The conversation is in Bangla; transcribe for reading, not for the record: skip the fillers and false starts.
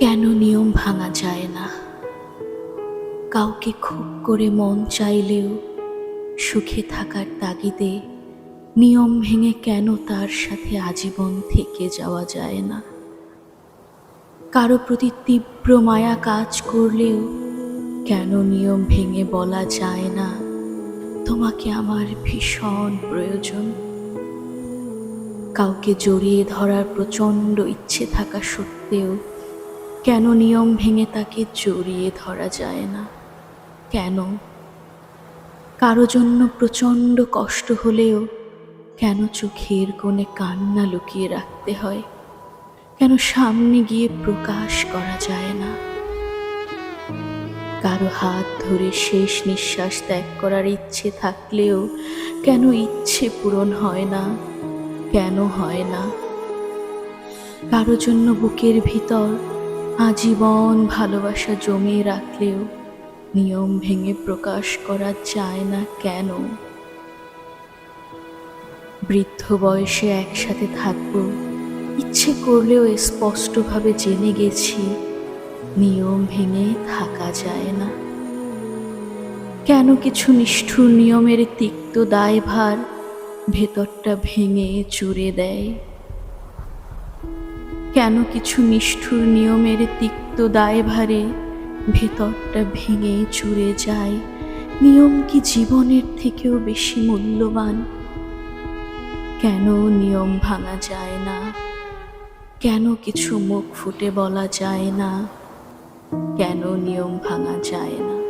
কেন নিয়ম ভাঙা যায় না? কাউকে খুব করে মন চাইলেও সুখে থাকার তাগিদে নিয়ম ভেঙে কেন তার সাথে আজীবন থেকে যাওয়া যায় না? কারো প্রতি তীব্র মায়া কাজ করলেও কেন নিয়ম ভেঙে বলা যায় না, তোমাকে আমার ভীষণ প্রয়োজন? কাউকে জড়িয়ে ধরার প্রচণ্ড ইচ্ছে থাকা সত্ত্বেও কেন নিয়ম ভেঙে তাকে জড়িয়ে ধরা যায় না? কেন? কারো জন্য প্রচণ্ড কষ্ট হলেও কেন চোখের কোণে কান্না লুকিয়ে রাখতে হয়? কেন সামনে গিয়ে প্রকাশ করা যায় না? কারো হাত ধরে শেষ নিঃশ্বাস ত্যাগ করার ইচ্ছে থাকলেও কেন ইচ্ছে পূরণ হয় না? কেন হয় না? কারো জন্য বুকের ভিতর আজীবন ভালোবাসা জমিয়ে রাখলেও নিয়ম ভেঙে প্রকাশ করা যায় না কেন? বৃদ্ধ বয়সে একসাথে থাকবো ইচ্ছে করলেও স্পষ্টভাবে জেনে গেছি নিয়ম ভেঙে থাকা যায় না। কেন কিছু নিষ্ঠুর নিয়মের তিক্ত দায়ভার ভেতরটা ভেঙে চুরে দেয়? কেন কিছু নিষ্ঠুর নিয়মের তিক্ত দায়ভারে ভেতরটা ভেঙে চুরে যায়? নিয়ম কি জীবনের থেকেও বেশি মূল্যবান? কেন নিয়ম ভাঙা যায় না? কেন কিছু মুখ ফুটে বলা যায় না? কেন নিয়ম ভাঙা যায় না?